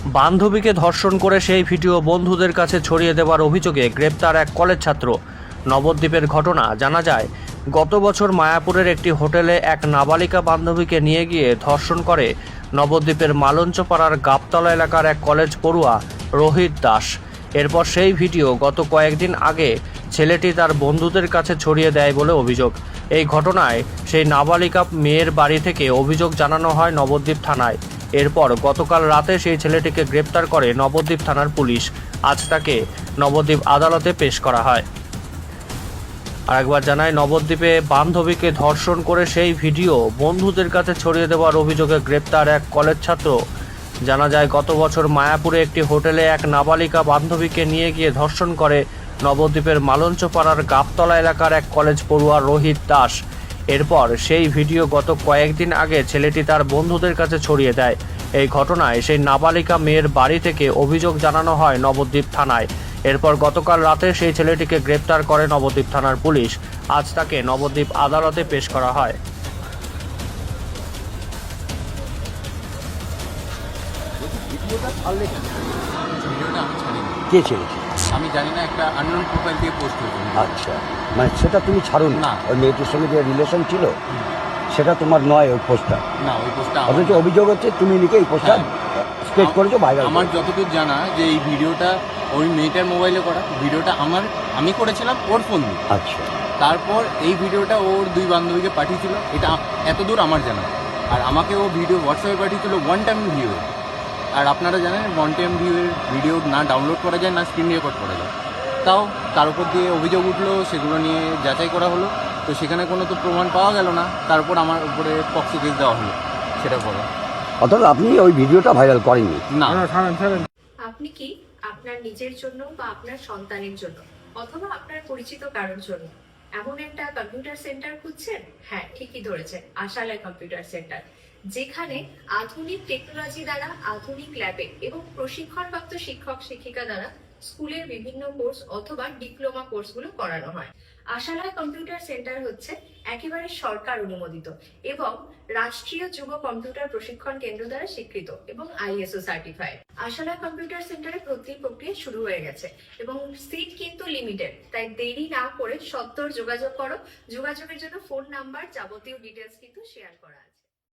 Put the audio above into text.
বান্ধবীকে ধর্ষণ করে সেই ভিডিও বন্ধুদের কাছে ছড়িয়ে দেওয়ার অভিযোগে গ্রেপ্তার এক কলেজ ছাত্র। নবদ্বীপের ঘটনা। জানা যায়, গত বছর মায়াপুরের একটি হোটেলে এক নাবালিকা বান্ধবীকে নিয়ে গিয়ে ধর্ষণ করে নবদ্বীপের মালঞ্চপাড়ার গাবতলা এলাকার এক কলেজ পড়ুয়া রোহিত দাস। এরপর সেই ভিডিও গত কয়েকদিন আগে ছেলেটি তার বন্ধুদের কাছে ছড়িয়ে দেয় বলে অভিযোগ। এই ঘটনায় সেই নাবালিকা মেয়ের বাড়ি থেকে অভিযোগ জানানো হয় নবদ্বীপ থানায়। এরপর গতকাল রাতে সেই ছেলেটিকে গ্রেপ্তার করে নবদ্বীপ থানার পুলিশ। আজ তাকে নবদ্বীপ আদালতে পেশ করা হয়। আরেকবার জানায়, নবদ্বীপে বান্ধবীকে ধর্ষণ করে সেই ভিডিও বন্ধুদের কাছে ছড়িয়ে দেওয়ার অভিযোগে গ্রেপ্তার এক কলেজ ছাত্র। জানা যায়, গত বছর মায়াপুরে একটি হোটেলে এক নাবালিকা বান্ধবীকে নিয়ে গিয়ে ধর্ষণ করে নবদ্বীপের মালঞ্চপাড়ার গাবতলা এলাকার এক কলেজ পড়ুয়া রোহিত দাস। এরপর সেই ভিডিও গত কয়েকদিন আগে ছেলেটি তার বন্ধুদের কাছে ছড়িয়ে দেয়। এই ঘটনায় সেই নাবালিকা মেয়ের বাড়ি থেকে অভিযোগ জানানো হয় নবদ্বীপ থানায়। এরপর গতকাল রাতে সেই ছেলেটিকে গ্রেপ্তার করে নবদ্বীপ থানার পুলিশ। আজ তাকে নবদ্বীপ আদালতে পেশ করা হয়। কে ছেড়েছে? আমি জানি না, একটা আননোন প্রোফাইল দিয়ে পোস্ট হয়েছে। আচ্ছা, মানে সেটা তুমি ছাড়ুন না। ওই মেয়েটির সঙ্গে যে রিলেশন ছিল সেটা তোমার নয়, ওই পোস্টটা। না, ওই পোস্টটা অথচ অভিযোগ হচ্ছে তুমি লিখে এই পোস্টটা স্প্রেড করেছো, ভাইরাল। আমার যতদূর জানা যে এই ভিডিওটা ওই মেয়েটার মোবাইলে করা ভিডিওটা, আমি করেছিলাম ওর ফোন দিয়ে। আচ্ছা, তারপর এই ভিডিওটা ওর দুই বান্ধবীকে পাঠিয়েছিল, এটা এতদূর আমার জানা। আর আমাকে ও ভিডিও হোয়াটসঅ্যাপে পাঠিয়েছিল ওয়ান টাইম ভিউ। আর আপনারা জানেন ওয়ান টাইম ভিডিও না ডাউনলোড করা যায়, না স্ক্রিন রেকর্ড করা যায়। তাও তার উপর দিয়ে অভিযোগ উঠলো, সেগুলো নিয়ে যাচাই করা হলো, তো সেখানে কোনো তো প্রমাণ পাওয়া গেল না। তারপর আমার উপরে পক্সো কেস দেওয়া হলো সেটা পরে। অর্থাৎ আপনি ওই ভিডিওটা ভাইরাল করেননি? না। আপনি কি আপনার নিজের জন্য বা আপনার সন্তানের জন্য অথবা আপনার পরিচিত কারোর জন্য এমন একটা কম্পিউটার সেন্টার খুঁজছেন? হ্যাঁ, ঠিকই ধরেছেন, আশালয় কম্পিউটার সেন্টার, যেখানে আধুনিক টেকনোলজি দ্বারা আধুনিক ল্যাবে এবং প্রশিক্ষণপ্রাপ্ত শিক্ষক শিক্ষিকা দ্বারা স্কুলের বিভিন্ন কোর্স অথবা ডিপ্লোমা কোর্সগুলো করানো হয়। আশালয় কম্পিউটার সেন্টার হচ্ছে একেবারে সরকার অনুমোদিত এবং রাষ্ট্রীয় যুব কম্পিউটার প্রশিক্ষণ কেন্দ্র দ্বারা স্বীকৃত এবং ISO সার্টিফাইড। আশালয় কম্পিউটার সেন্টারে ভর্তি প্রক্রিয়া শুরু হয়ে গেছে এবং সিট কিন্তু লিমিটেড, তাই দেরি না করে সত্বর যোগাযোগ করো। যোগাযোগের জন্য ফোন নাম্বার, যাবতীয় ডিটেলস কিন্তু শেয়ার করা আছে।